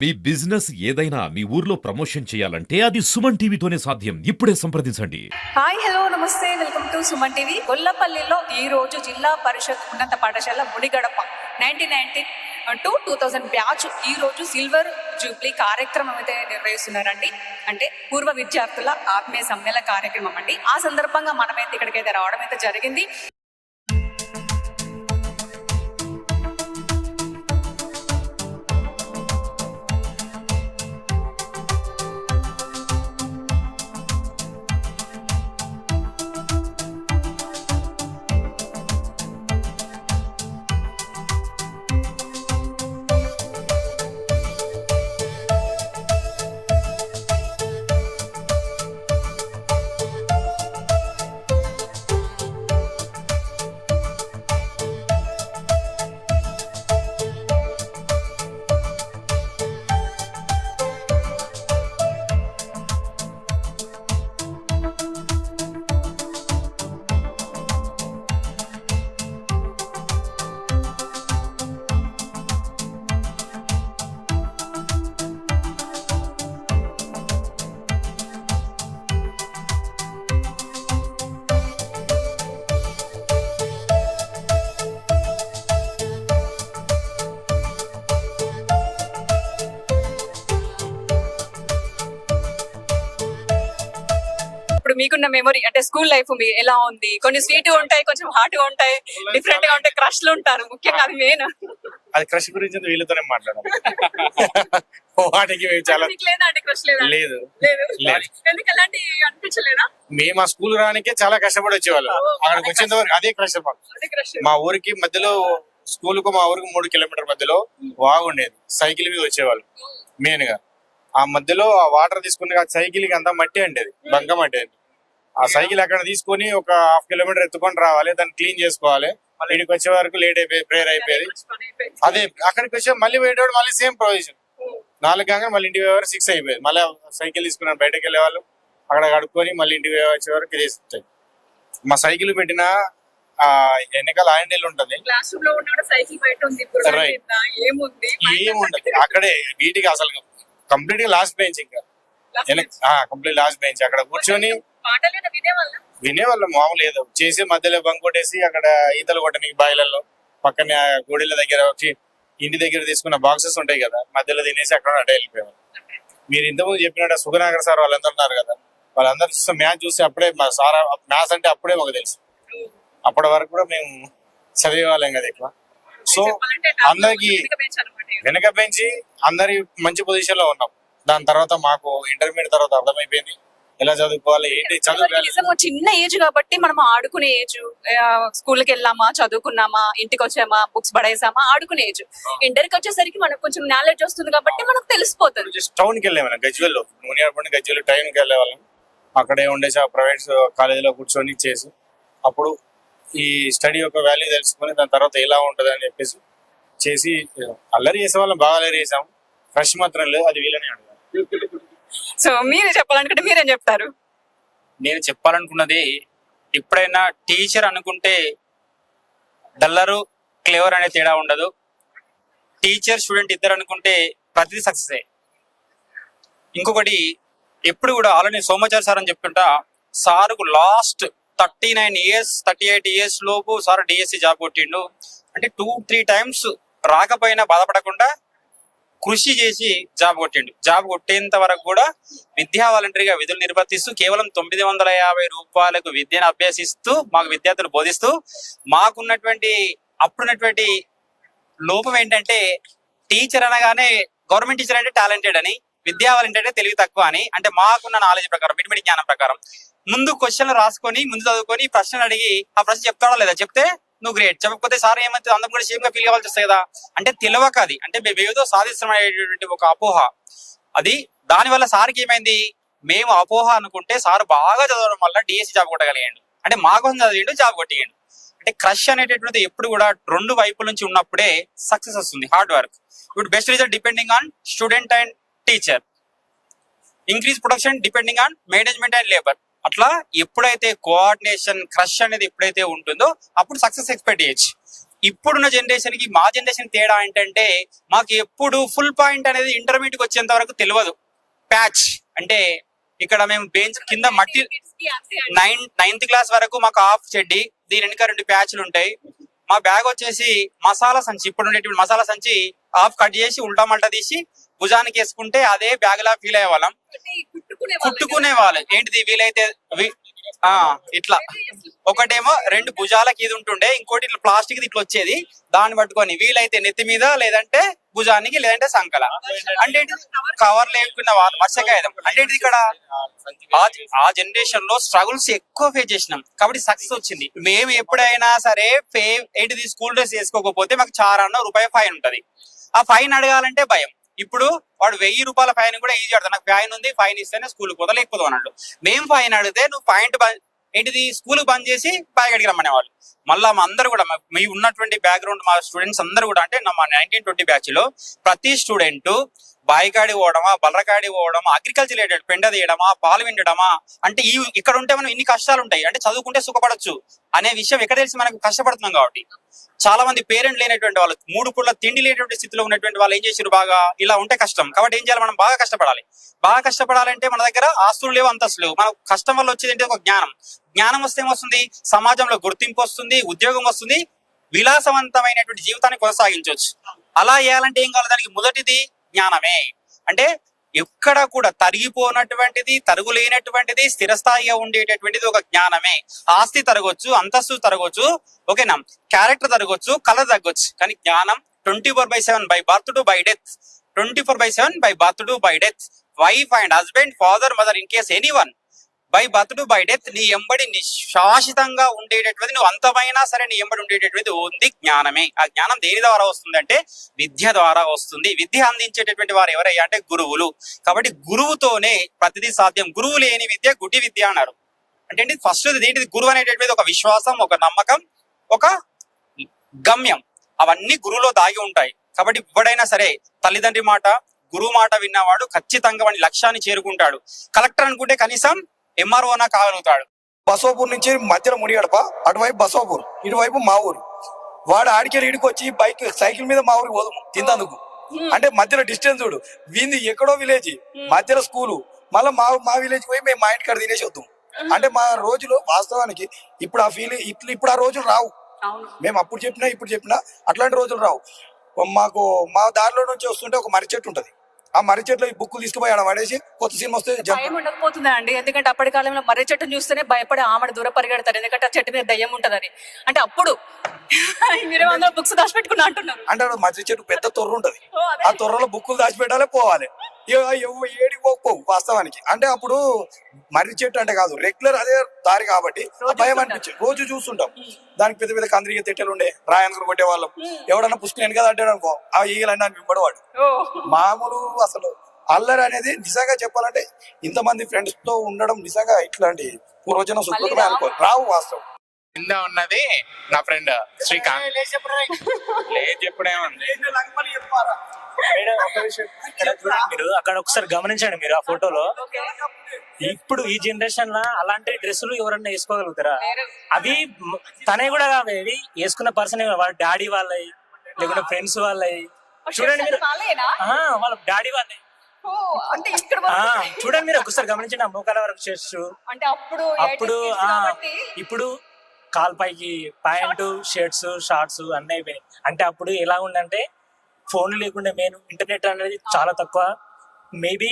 మీ business ఏదైనా మీ ఊర్లో promotion చేయాలంటే అది సుమన్ టీవీతోనే సాధ్యం. ఇప్పుడే సంప్రదించండి. హాయ్ హలో నమస్తే వెల్కమ్ టు సుమన్ టీవీ. గొల్లపల్లిలో ఈ రోజు జిల్లా పరిషత్ ఉన్నత పాఠశాల ముడిగడప 1990 టు 2000 బ్యాచ్ ఈ రోజు సిల్వర్ జూబ్లీ కార్యక్రమం అయితే నిర్వహిస్తున్నారండి. అంటే పూర్వ విద్యార్థుల ఆత్మీయ సమ్మేళన కార్యక్రమం అండి. ఆ సందర్భంగా మనమైతే ఇక్కడికైతే రావడం అయితే జరిగింది. ఇప్పుడు మీకున్న మెమొరీ అంటే స్కూల్ లైఫ్ మీ ఎలా ఉంది? కొన్ని స్వీట్ ఉంటాయి, కొంచెం హాట్ గా ఉంటాయి, డిఫరెంట్ గా ఉంటాయి, క్రష్లు ఉంటారు. ముఖ్యంగా అది మెయిన్. అది క్రష్ గురించి వీళ్ళతోనే మాట్లాడాలి. వాటికి చాలా లేదండి, క్రష్ లేదా? లేదు. ఎందుకు అలాంటి అనిపించలేదా? మేము ఆ స్కూల్ రానికే చాలా కష్టపడి వచ్చేవాళ్ళం. అక్కడికి వచ్చేంత వరకు అదే క్రష్. మా ఊరికి మధ్యలో స్కూల్ కు మా ఊరికి 3 కిలోమీటర్ మధ్యలో వాగుండేది. సైకిల్ మీద వచ్చేవాళ్ళు మెయిన్ గా. ఆ మధ్యలో ఆ వాటర్ తీసుకుని ఆ సైకిల్ కి అంతా మట్టి అంటేది, బంక మట్టి అండి. ఆ సైకిల్ అక్కడ తీసుకొని ఒక 1/2 కిలోమీటర్ ఎత్తుకొని రావాలి, దాన్ని క్లీన్ చేసుకోవాలి. మళ్ళీ ఇక్కడికి వచ్చే వరకు లేట్ అయిపోయి ప్రేయర్ అయిపోయేది. అదే అక్కడికి వచ్చే మళ్ళీ పోయేటప్పుడు మళ్ళీ సేమ్ ప్రొవిజన్ 4 కాగా మళ్ళీ ఇంటికి వరకు 6 అయిపోయేది. మళ్ళీ సైకిల్ తీసుకున్నాను బయటకు వెళ్ళే వాళ్ళు, అక్కడ కడుక్కొని మళ్ళీ ఇంటికి వచ్చే వరకు ఇది. మా సైకిల్ పెట్టిన వెనకాల హ్యాండిల్ ఉంటుంది, ఏముండదు అక్కడే. వీటికి అసలు కంప్లీట్ గా లాస్ట్ బెంచ్, ఇంకా కంప్లీట్ లాస్ట్ బెంచ్. అక్కడ కూర్చొని వినేవాళ్ళం. మామూలు ఏదో చేసి మధ్యలో బంక్ కొట్టేసి అక్కడ ఈతలు కొట్టడానికి బాయిలలో పక్కన గోడీల దగ్గర వచ్చి ఇంటి దగ్గర తీసుకున్న బాక్సెస్ ఉంటాయి కదా, మధ్యలో తినేసి అక్కడ అటే వెళ్ళిపోయారు. మీరు ఇంతకుముందు చెప్పినట్టు సుగనాగర్ సార్ వాళ్ళందరూ ఉన్నారు కదా, వాళ్ళందరూ చూస్తే మ్యాచ్ చూస్తే అప్పుడే మా సార్ మ్యాథ్స్ అంటే అప్పుడే మాకు తెలుసు. అప్పటి వరకు కూడా మేము చదివేవాళ్ళం కదా ఎక్కువ. సో అందరికి వెనక పెంచి అందరి మంచి పొజిషన్ లో ఉన్నాం. దాని తర్వాత మాకు ఇంటర్మీడియట్ తర్వాత అర్థమైపోయింది ఎలా చదువుకోవాలి ఏంటి. చదువు చిన్న ఏజ్ కాబట్టి మనం ఆడుకునే ఏజ్. స్కూల్ కి వెళ్ళామా, చదువుకున్నామా, ఇంటికి వచ్చామా, బుక్స్ పడేసామా, ఆడుకునే ఏజ్. ఇంటర్కి వచ్చేసరికి మనకు కొంచెం నాలెడ్జ్ వస్తుంది కాబట్టి మనకు తెలిసిపోతుంది. టౌన్ కి వెళ్ళేవాళ్ళం, గజ్వెల్లో నూనె గజ్వెల్ టైం కి వెళ్ళేవాళ్ళం. అక్కడే ఉండేసి ఆ ప్రైవేట్ కాలేజీలో కూర్చొని చేసి అప్పుడు ఈ స్టడీ యొక్క వాల్యూ తెలుసుకొని దాని తర్వాత ఎలా ఉంటది అని చెప్పేసి చేసి అల్లరి చేసేవాళ్ళం. బాగా అల్లరి చేసాం. ఫ్రెష్ మాత్రం లేదు, అది వీళ్ళనే అడగాలి. సో మీరు చెప్పాలనుకుంటే మీరేం చెప్తారు? నేను చెప్పాలనుకున్నది, ఎప్పుడైనా టీచర్ అనుకుంటే డల్లరు క్లేవర్ అనే తేడా ఉండదు. టీచర్ స్టూడెంట్ ఇద్దరు అనుకుంటే ప్రతిదీ సక్సెస్. ఇంకొకటి, ఎప్పుడు కూడా ఆల్రెడీ సోమాచార్ సార్ అని చెప్తుంటా, సార్కు లాస్ట్ 39 years 38 years లోపు సార్ డిఎస్సి జాబ్ కొట్టిండు. అంటే 2-3 times రాకపోయినా బాధపడకుండా కృషి చేసి జాబ్ కొట్టిండు. జాబ్ కొట్టేంత వరకు కూడా విద్యా వాలంటరీగా విధులు నిర్వర్తిస్తూ కేవలం 950 రూపాయలకు విద్యను అభ్యసిస్తూ మాకు విద్యార్థులు బోధిస్తూ, మాకున్నటువంటి అప్పుడున్నటువంటి లోపం ఏంటంటే టీచర్ అనగానే గవర్నమెంట్ టీచర్ అంటే టాలెంటెడ్ అని, విద్యా వాలంటీర్ అంటే తెలివి తక్కువ అని. అంటే మాకున్న నాలెడ్జ్ ప్రకారం, మిడిమిడి జ్ఞానం ప్రకారం ముందు క్వశ్చన్లు రాసుకొని ముందు చదువుకొని ప్రశ్నలు అడిగి ఆ ప్రశ్న చెప్తాడా లేదా, చెప్తే నువ్వు గ్రేట్, చెప్పకపోతే సార్ ఏమైతే అందరూ కూడా సేమ్ గా ఫీల్ కావాల్సి వస్తాయి కదా. అంటే తెలియక అది అంటే మేము ఏదో సాధిస్తున్నామనేటువంటి ఒక అపోహ అది. దానివల్ల సార్కి ఏమైంది, మేము అపోహ అనుకుంటే సార్ బాగా చదవడం వల్ల డిఎస్సి జాబ్ కొట్టగలిగాడు. అంటే మా కోసం చదివిండు, జాబ్ కొట్టిగాడు. అంటే క్రష్ అనేటటువంటిది ఎప్పుడు కూడా 2 వైపుల నుంచి ఉన్నప్పుడే సక్సెస్ వస్తుంది. Hard work. ఇప్పుడు best result depending on student and teacher. Increase production depending on management and labour. అట్లా ఎప్పుడైతే కోఆర్డినేషన్ క్రష్ అనేది ఎప్పుడైతే ఉంటుందో అప్పుడు సక్సెస్ ఎక్స్పెక్ట్ చేయొచ్చు. ఇప్పుడున్న జనరేషన్ కి మా జనరేషన్ తేడా ఏంటంటే మాకు ఎప్పుడు ఫుల్ పాయింట్ అనేది ఇంటర్మీడియట్ వచ్చేంత వరకు తెలియదు. ప్యాచ్ అంటే ఇక్కడ మేము బెంచ్ కింద మట్టి నైన్త్ క్లాస్ వరకు మాకు హాఫ్ చెడ్డి, దీని వెనుక 2 ప్యాచ్లు ఉంటాయి. మా బ్యాగ్ వచ్చేసి మసాలా సంచి, ఇప్పుడు ఉండేటువంటి మసాలా సంచి హాఫ్ కట్ చేసి ఉల్టా మల్టా తీసి భుజానికి వేసుకుంటే అదే బ్యాగ్ లా ఫీల్ అయ్యే వాళ్ళం. కుట్టుకునే వాళ్ళు ఏంటిది వీలైతే ఇట్లా ఒకటేమో 2 భుజాలకి ఇది ఉంటుండే, ఇంకోటి ఇట్లా ప్లాస్టిక్ ఇట్లా వచ్చేది, దాన్ని పట్టుకొని వీలైతే నెత్తి మీద లేదంటే భుజానికి లేదంటే సంకల అంటే కవర్ లేకున్న వాళ్ళు మత్స్యకాయదం అంటే ఇక్కడ ఆ జనరేషన్ లో స్ట్రగుల్స్ ఎక్కువ ఫేస్ చేసినాం కాబట్టి సక్సెస్ వచ్చింది. మేము ఎప్పుడైనా సరే ఏంటిది స్కూల్ డ్రెస్ వేసుకోకపోతే మాకు ₹4 ఫైన్ ఉంటది. ఆ ఫైన్ అడగాలంటే భయం. ఇప్పుడు వాడు ₹1000 ఫైన్ కూడా ఈజీ అడతాడు, నాకు ఫైన్ ఉంది ఫైన్ ఇస్తేనే స్కూల్కి పోతా లేకపోతే అన్నాడు. మేము ఫైన్ అడిగితే నువ్వు పాయింట్ ఏంటిది స్కూల్ బంద్ చేసి బ్యాగ్ అడిగి రమ్మనేవాళ్ళు. మళ్ళా మా అందరు కూడా మీ ఉన్నటువంటి బ్యాక్గ్రౌండ్ మా స్టూడెంట్స్ అందరూ కూడా అంటే మా 1920 బ్యాచ్ లో ప్రతి స్టూడెంట్ బాయికాడి పోవడమా, బర్రకాడి పోవడమా, అగ్రికల్చర్ రిలేటెడ్ పెండ తీయడమా, పాలు విండడమా, అంటే ఇక్కడ ఉంటే మనం ఇన్ని కష్టాలు ఉంటాయి అంటే చదువుకుంటే సుఖపడొచ్చు అనే విషయం ఎక్కడ తెలిసి మనకు కష్టపడుతున్నాం కాబట్టి. చాలా మంది పేరెంట్ లేనటువంటి వాళ్ళు, 3 పూట్ల తిండి లేనటువంటి స్థితిలో ఉన్నటువంటి వాళ్ళు ఏం చేశారు, బాగా ఇలా ఉంటే కష్టం కాబట్టి ఏం చేయాలి, మనం బాగా కష్టపడాలి. బాగా కష్టపడాలంటే మన దగ్గర ఆస్తులు లేవు, అంతస్తులు లేవు. మన కష్టం వల్ల వచ్చేది ఏంటి, ఒక జ్ఞానం. జ్ఞానం వస్తే ఏమొస్తుంది, సమాజంలో గుర్తింపు వస్తుంది, ఉద్యోగం వస్తుంది, విలాసవంతమైనటువంటి జీవితాన్ని కొనసాగించవచ్చు. అలా చేయాలంటే ఏం కావాలి, దానికి మొదటిది జ్ఞానమే. అంటే ఎక్కడ కూడా తరిగిపోనటువంటిది, తరుగులేనటువంటిది, స్థిరస్థాయిగా ఉండేటటువంటిది ఒక జ్ఞానమే. ఆస్తి తరగొచ్చు, అంతస్తు తరగొచ్చు, ఓకేనా, క్యారెక్టర్ తరగొచ్చు, కలర్ తగ్గొచ్చు, కానీ జ్ఞానం 24/7 by birth to buy death, 24/7 by birth to buy death, wife and husband, father mother, in case anyone, by birth to buy death, నీ ఎంబడి శాశ్వతంగా ఉండేటటువంటి, నువ్వు అంతమైనా సరే నీ ఎంబడి ఉండేటటువంటి ఉంది జ్ఞానమే. ఆ జ్ఞానం దేని ద్వారా వస్తుంది అంటే విద్య ద్వారా వస్తుంది. విద్య అందించేటటువంటి వారు ఎవరయ్యా అంటే గురువులు. కాబట్టి గురువుతోనే ప్రతిదీ సాధ్యం. గురువు లేని విద్య గుడ్డి విద్య అన్నారు. అంటే ఫస్ట్ ఏంటిది, గురువు అనేటటువంటి ఒక విశ్వాసం, ఒక నమ్మకం, ఒక గమ్యం, అవన్నీ గురువులో దాగి ఉంటాయి. కాబట్టి ఎవడైనా సరే తల్లిదండ్రి మాట, గురువు మాట విన్నవాడు ఖచ్చితంగా వాడి లక్ష్యాన్ని చేరుకుంటాడు. కలెక్టర్ అనుకుంటే కనీసం ఎంఆర్ఓనా కాగలుగుతాడు. బసోపూర్ నుంచి మధ్యలో మునిగడప, అటువైపు బసోపూర్, ఇటువైపు మా ఊరు. వాడు ఆడికెళ్ళి ఇడికి వచ్చి బైక్ సైకిల్ మీద మా ఊరికి పోదాము తిందందుకు. అంటే మధ్యలో డిస్టెన్స్ చూడు, వీంది ఎక్కడో విలేజ్, మధ్యలో స్కూలు, మళ్ళీ మా విలేజ్ పోయి మేము మా ఇంటికాడ తినేసి వద్దాం. అంటే మా రోజులు వాస్తవానికి ఇప్పుడు ఆ ఫీల్ ఇప్పుడు ఆ రోజులు రావు. మేము అప్పుడు చెప్పినా ఇప్పుడు చెప్పినా అట్లాంటి రోజులు రావు. మాకు మా దారిలో నుంచి వస్తుంటే ఒక మర్రి చెట్టు ఉంటది, ఆ మర్రి చెట్లు ఈ బుక్కులు తీసుకుపోయి ఆడ పడేసి కొత్త సినిమా వస్తే భయం ఉండకపోతుందా అండి? ఎందుకంటే అప్పటి కాలంలో మర్రి చెట్టును చూస్తేనే భయపడి ఆమె దూరం పరిగెడతారు, ఎందుకంటే ఆ చెట్టు మీద దయ్యం ఉంటదని. అంటే అప్పుడు మీరు అందరూ బుక్స్ దాచిపెట్టుకున్నా అంటున్నారు. అంటే మర్రి చెట్టు పెద్ద తొర్ర ఉంటది, ఆ తొర్రలో బుక్కులు దాచిపెట్టాలి, పోవాలి, ఏడికి పోవు వాస్తవానికి. అంటే అప్పుడు మర్రి చెట్టు అంటే కాదు, రెగ్యులర్ అదే దారి కాబట్టి భయం అనిపించింది. రోజు చూస్తుంటాం, దానికి పెద్ద పెద్ద కందిరిగ తెట్టెలు ఉండే, రాయనుకుని కొట్టే వాళ్ళం. ఎవడన్నా పుస్తకం వెనక అంటాడు అనుకో, ఆ ఈగలన్నీ అని వింపడవాడు. మామూలు అసలు అల్లరి అనేది నిజంగా చెప్పాలంటే ఇంతమంది ఫ్రెండ్స్ తో ఉండడం నిజంగా ఇట్లాంటి పూర్వజనం సుకృతమే అనుకో, రావు వాస్తవం. కింద ఉన్నది నా ఫ్రెండ్ శ్రీకాంత్. లేదు చెప్పడేమండి, మీరు అక్కడ ఒకసారి గమనించండి, మీరు ఆ ఫోటోలో ఇప్పుడు ఈ జనరేషన్ లో అలాంటి డ్రెస్సులు ఎవరన్నా వేసుకోగలుగుతారా? అవి తనే కూడా కావేవి వేసుకున్న పర్సన్, వాళ్ళ డాడీ వాళ్ళవి లేకుంటే ఫ్రెండ్స్ వాళ్ళవి. చూడండి మీరు, వాళ్ళ డాడీ వాళ్ళవి. చూడండి మీరు ఒకసారి గమనించండి, ఆ మోకాల వరకు షర్ట్స్. అప్పుడు ఇప్పుడు కాల్పైకి ప్యాంటు, షర్ట్స్, షార్ట్స్ అన్నీ అయిపోయినాయి. అంటే అప్పుడు ఎలా ఉందంటే ఫోన్లు లేకుండా మెయిన్ ఇంటర్నెట్ అనేది చాలా తక్కువ. మేబీ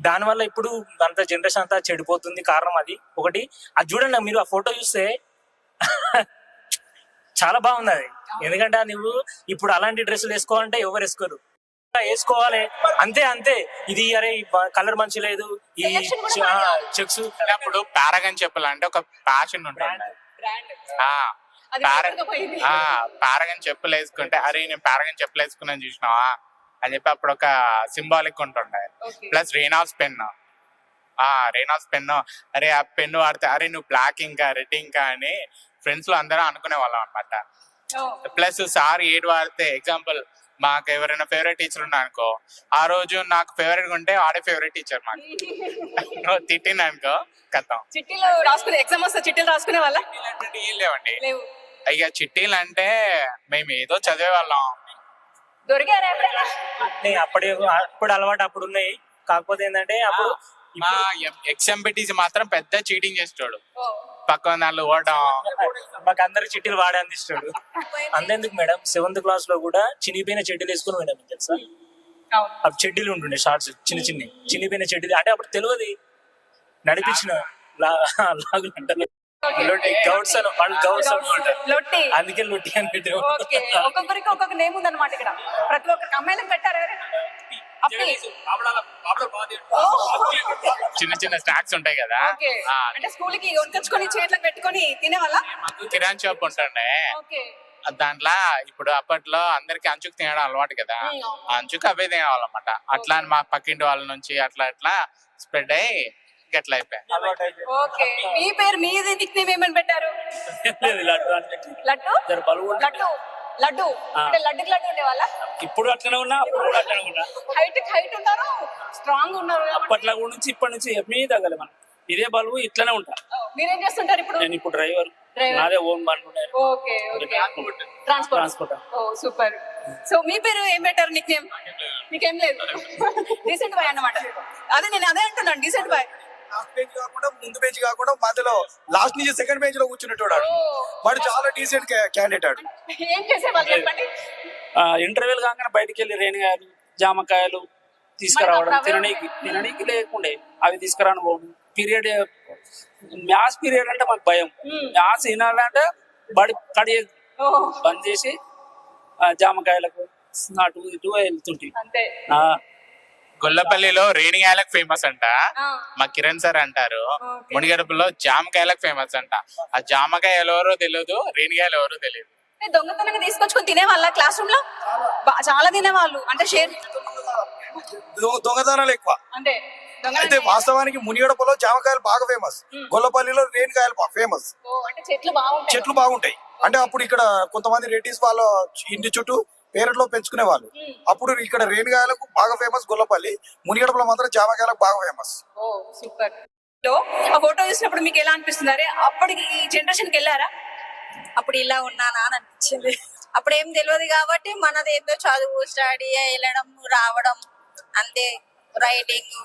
దానివల్ల ఇప్పుడు అంత జనరేషన్ అంతా చెడిపోతుంది. కారణం అది ఒకటి. అది చూడండి మీరు ఆ ఫోటో చూస్తే చాలా బాగుంది అది. ఎందుకంటే నువ్వు ఇప్పుడు అలాంటి డ్రెస్సులు వేసుకోవాలంటే ఎవరు వేసుకోరు, వేసుకోవాలి అంతే అంతే. ఇది అరే కలర్ మంచి లేదు, ఈ చెక్స్. అప్పుడు పారాగన్ చెప్పాలంటే ఒక ఫ్యాషన్ ఉంటుంది. పారగన్ చెప్పులు వేసుకుంటే అరే నేను పారగన్ చెప్పులు వేసుకున్నాను చూసినావా అని చెప్పి అప్పుడు ఒక సింబాలిక్ ఉంటుండే. ప్లస్ రేనాల్డ్స్ పెన్, అరే ఆ పెన్ను వాడితే అరే నువ్వు బ్లాక్ ఇంకా రెడ్ ఇంకా అని ఫ్రెండ్స్ లో అందరూ అనుకునే వాళ్ళం అనమాట. ప్లస్ సార్ ఏడు వాడితే ఎగ్జాంపుల్ మాకు ఎవరైనా ఫేవరెట్ టీచర్ ఉన్నా అనుకో, ఆ రోజు నాకు ఫేవరెట్ ఉంటే ఆడే ఫేవరెట్ టీచర్ మాకు తిట్టింది అనుకో కథం. చిట్టీలు రాసుకునే ఎగ్జామ్ వస్తే చిట్టీలు రాసుకునే వాళ్ళ ఏం లేవండి. ఇక చిట్టీలు అంటే మేము ఏదో చదివే వాళ్ళం. దొరికారా ఎప్పుడైనా? అప్పుడు అలవాటు అప్పుడు ఉన్నాయి. కాకపోతే ఏంటంటే అప్పుడు మా ఎక్స్ఎంపీటీసీ మాత్రం పెద్ద చీటింగ్ చేస్తాడు, పక్కన దాంట్లో ఓడడం. మాకు అందరు చిట్టీలు వాడే అందిస్తాడు. అంతేందుకు మేడం 7th క్లాస్ లో కూడా చినిగిపోయిన చెడ్డీలు వేసుకుని మేడం తెలుసా? అవును. అప్పుడు చెడ్డీలు ఉంటుండే షార్ట్స్ చినిగిపోయిన చెడ్డీలు. అంటే అప్పుడు తెలియదు నడిపించిన లాగులు అంటారు గౌడ్స్ అని, వాళ్ళు గౌడ్స్ అనమాట. లొట్టి. అందుకే లొట్టి అని పెట్టాము. ఓకే, ఒక్కొక్కరికి ఒక్కొక్క నేమ్ ఉందన్నమాట ఇక్కడ. ప్రతి ఒక్కరికి అమ్మాయిలకు పెట్టారు ఎవరైనా? అప్పి. చిన్న చిన్న స్నాక్స్ ఉంటాయి కదా, ఓకే. అంటే స్కూల్ కి వంకొచ్చుకొని చేట్లకు పెట్టుకొని తినేవాళ్ళ? మాకు కిరాణ్ షాప్ ఉంటుండే. ఓకే. దాంట్లో ఇప్పుడు అప్పట్లో అందరికి అంచుకు తినడం అలవాటు కదా, ఆ అంచుకు అవే తినేవాళ్ళన్నమాట. అట్లా అని మా పక్కింటి వాళ్ళ నుంచి అట్లా అట్లా స్ప్రెడ్ అయ్యి గట్లా అయిపోయాయి. ఓకే, మీ పేరు మీది నిక్ నేమ్ ఏమని పెట్టారు? లడ్డు. లడ్డు. లడ్డు అంటే లడ్డుకి లడ్డు ఉండేవాళ్ళ? ఇప్పుడు అట్లనే ఉన్నా, అప్పుడు కూడా అట్లనే ఉన్నా. హైట్ ఉన్నారు, స్ట్రాంగ్ ఉన్నారు. అప్పట్లో నుంచి ఇప్పటి నుంచి ఎమ్మె తగ్గలే మనం. ఇదే బలువు ఇట్లనే ఉంటా. మీరేం చేస్తుంటారు ఇప్పుడు? నేను ఇప్పుడు డ్రైవర్, నాదే ఓన్ బండి ఉన్నాయి. Okay okay. ట్రాన్స్పోర్ట్. ఓ సూపర్. సో మీ పేరు ఏం పెట్టారు నిక్ నేమ్? మీకేం లేదు. డీసెంట్ బాయ్ అన్నమాట. అదే నేను అదే అంటున్నాను, డీసెంట్ బాయ్. లాస్ట్ బెంచ్ కాకుండా ముందు బెంచ్ కాకుండా మధ్యలో లాస్ట్ నుంచి సెకండ్ బెంచ్ లో కూర్చున్నట్టు వాడు చాలా డీసెంట్ క్యాండిడేట్ ఆడు. ఏం చేసేవాళ్ళు చెప్పండి? ఇంటర్వ్యూలు కాగానే బయటికి వెళ్ళి రేణిగాయలు జామకాయలు తీసుకురావడం, తిననీకి లేకుండే అవి తీసుకురాను పోవడం. పీరియడ్ మ్యాథ్స్ పీరియడ్ అంటే మాకు భయం. మ్యాథ్స్ వినాలంటే బడి కడి బంద్ చేసి జామకాయలకు అటు ఇటు వెళ్తుంటాయి. అంతే. గొల్లపల్లిలో రేణిగాయలకు ఫేమస్ అంట, మా కిరణ్ సార్ అంటారు. మునిగడపలో జామకాయలకు ఫేమస్ అంట. ఆ జామకాయలు ఎవరో తెలియదు, రేణిగాయలు ఎవరో తెలియదు. దొంగతనంగా తీసుకొచ్చుకొని తినేవాళ్ళ క్లాస్ రూమ్ లో? చాలా తినేవాళ్ళు. అంటే షేర్ దొంగతనాలు ఎక్కువ. అంటే అయితే వాస్తవానికి మునిగడపలో జామకాయలు బాగా ఫేమస్, గొల్లపల్లిలో రేణికాయలు ఫేమస్. అంటే చెట్లు బాగుంటాయి. అంటే అప్పుడు ఇక్కడ కొంతమంది రెడ్డిస్ వాళ్ళ ఇంటి చుట్టూ పేరట్లో పెంచుకునే వాళ్ళు. అప్పుడు ఇక్కడ రేణిగాయలకు బాగా ఫేమస్ గొల్లపల్లి, మునిగడపలో మాత్రం జామకాయలకు బాగా ఫేమస్. ఓ సూపర్. ఆ ఫోటో చూసినప్పుడు మీకు ఎలా అనిపిస్తుంది? అరే అప్పటికి ఈ జనరేషన్ కి వెళ్ళారా? అప్పుడు ఇలా ఉన్నానా అని అనిపించింది. అప్పుడు ఏం తెలియదు కాబట్టి మనది ఏందో చదువు, స్టడీ, వెళ్ళడం రావడం అంతే. రైటింగ్,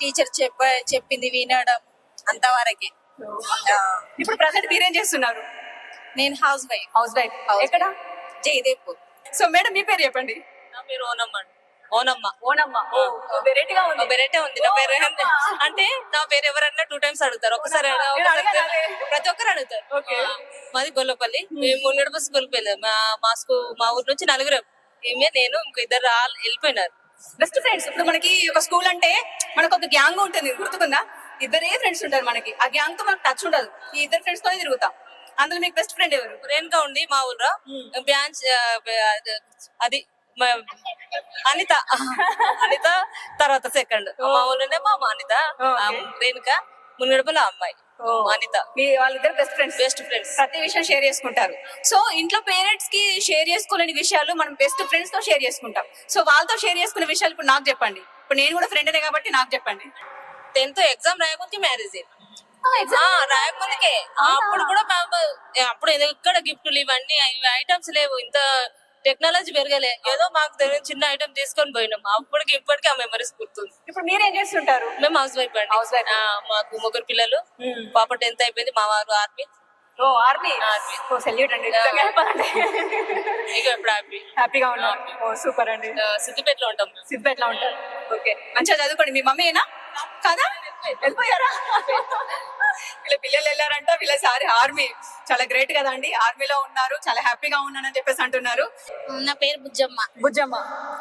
టీచర్ చెప్పింది వినడం అంతవరకే. ఇప్పుడు ప్రజెంట్ మీరేం చేస్తున్నారు? నేను హౌస్ వైఫ్. ఎక్కడ? జయదేవ్పూర్. సో మేడం మీ పేరు చెప్పండి. నా పేరు ఓనమ్మ. వెరైటీగా ఉంది. వెరైటీ ఉంది నా పేరు. అంటే నా పేరు ఎవరన్నా 2 times అడుగుతారు, ఒకసారి ప్రతి ఒక్కరు అడుగుతారు. మాది గొల్లపల్లి, మేము మున్నెడ స్కూల్కి వెళ్ళాం. మా ఊరు నుంచి 4 ఏమే, నేను ఇంకో 2 వెళ్ళిపోయినారు. Best friends. ఇప్పుడు మనకి ఒక స్కూల్ అంటే మనకు ఒక గ్యాంగ్ ఉంటుంది, గుర్తుకుందా? 2 ఫ్రెండ్స్ ఉంటారు మనకి. ఆ గ్యాంగ్ తో మనకు టచ్ ఉండదు. ఈ 2 ఫ్రెండ్స్ తోనే తిరుగుతాం. అందులో మీకు బెస్ట్ ఫ్రెండ్ ఎవరు? రేణుకా ఉంది మా ఊర్లో. బ్రాంచ్ అది అనిత తర్వాత సెకండ్. మా ఊళ్ళోనే మా అనిత, రేణుక, మున్నెడపల అమ్మాయి అనిత. వాళ్ళిద్దరు బెస్ట్ ఫ్రెండ్స్. ప్రతి విషయం షేర్ చేసుకుంటారు. సో ఇంట్లో పేరెంట్స్ కి షేర్ చేసుకోలేని విషయాలు మనం బెస్ట్ ఫ్రెండ్స్ తో షేర్ చేసుకుంటాం. సో వాళ్ళతో షేర్ చేసుకునే విషయాలు ఇప్పుడు నాకు చెప్పండి. ఇప్పుడు నేను కూడా ఫ్రెండ్ కాబట్టి నాకు చెప్పండి. 10th ఎగ్జామ్ రాయకుంటే మ్యారేజ్ రాయకుందుకే. అప్పుడు కూడా అప్పుడు ఎక్కడ గిఫ్ట్లు ఇవన్నీ ఐటమ్స్ లేవు, ఇంత టెక్నాలజీ పెరగలే. ఏదో మాకు తెలియని చిన్న ఐటమ్ తీసుకొని పోయినాం. అప్పటికి ఇప్పటికీ ఆ మెమరీస్ గుర్తుంది. ఇప్పుడు మీరేం చేస్తుంటారు? మేము హౌస్ వైఫ్ అండి. మాకు 3 పిల్లలు. పాప 10th అయిపోయింది. మా వారు ఆర్మీ. సెల్యూట్ అండి. ఇక ఇప్పుడు హ్యాపీగా ఉన్నాం. సూపర్ అండి. సిద్దిపేటలో ఉంటాం. ఉంటారు. ఓకే, మంచిగా చదువుకోండి. మీ మమ్మీ ఏనా కదా? వెళ్ళిపోయారా? వీళ్ళ పిల్లలు వెళ్ళారంట. వీళ్ళ సారి ఆర్మీ. చాలా గ్రేట్ కదా అండి, ఆర్మీలో ఉన్నారు, చాలా హ్యాపీగా ఉన్నానని చెప్పేసి అంటున్నారు. నా పేరు బుజ్జమ్మ.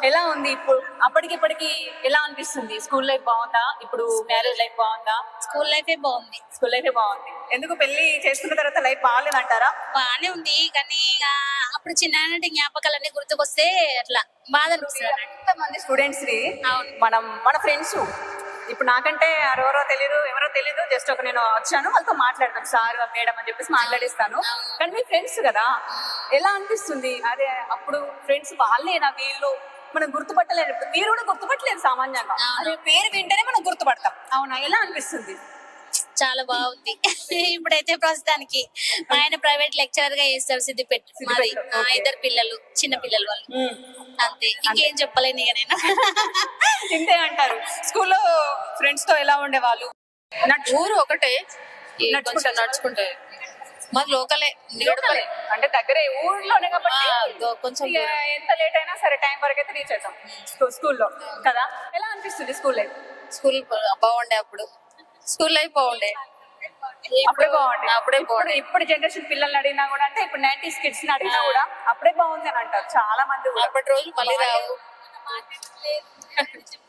ఎలా ఉంది ఇప్పుడు? అప్పటికిప్పటికి ఎలా అనిపిస్తుంది? స్కూల్ లైఫ్ బాగుందా? ఇప్పుడు మ్యారేజ్ లైఫ్ బాగుందా? స్కూల్ లైఫే బాగుంది. ఎందుకు పెళ్లి చేసుకున్న తర్వాత లైఫ్ బాగాలేదంటారా? బాగానే ఉంది, కానీ అప్పుడు చిన్ననాటి జ్ఞాపకాలన్నీ గుర్తుకొస్తే అట్లా బాధ అనిపిస్తుంది. ఎంతమంది స్టూడెంట్స్ ని మన ఫ్రెండ్స్, ఇప్పుడు నాకంటే ఎవరో తెలీదు, జస్ట్ నేను వచ్చాను, వాళ్ళతో మాట్లాడతాను, సార్ మేడం అని చెప్పేసి మాట్లాడిస్తాను. కానీ మీ ఫ్రెండ్స్ కదా, ఎలా అనిపిస్తుంది? అదే అప్పుడు ఫ్రెండ్స్ వాళ్ళేనా వీళ్ళు? మనం గుర్తుపట్టలేదు. మీరు కూడా గుర్తుపట్టలేదు సామాన్యంగా. అదే పేరు వింటేనే మనం గుర్తుపడతాం. అవునా? ఎలా అనిపిస్తుంది? చాలా బాగుంది. ఇప్పుడైతే ప్రస్తుతానికి మా ఆయన ప్రైవేట్ లెక్చరర్ గా చేస్తారు సిద్దిపేట. మాది ఇద్దరు పిల్లలు, చిన్న పిల్లలు వాళ్ళు. అంతే, ఇంకేం చెప్పలేను ఇక నేను. ఇంతే అంటారు. స్కూల్లో ఫ్రెండ్స్ తో ఎలా ఉండేవాళ్ళు? ఊరు ఒకటే, కొంచెం నడుచుకుంటే మాది లోకలే. అంటే దగ్గరే ఊర్లోనే కాబట్టి కొంచెం ఇక ఎంత లేట్ అయినా సరే టైం వరకు అయితే రీచ్ అవుతాం స్కూల్లో కదా. ఎలా అనిపిస్తుంది స్కూల్ లైఫ్? స్కూల్ బాగుండే అప్పుడు, స్కూల్ లైఫ్ బాగుండే అప్పుడే బాగుంది. అప్పుడే బాగుండే. ఇప్పుడు జనరేషన్ పిల్లల్ని అడిగినా కూడా, అంటే ఇప్పుడు 90s కిడ్స్ ని అడిగినా కూడా అప్పుడే బాగుంది అని అంటారు చాలా మంది కూడా. అప్పటి రోజులు మళ్ళీ రావు.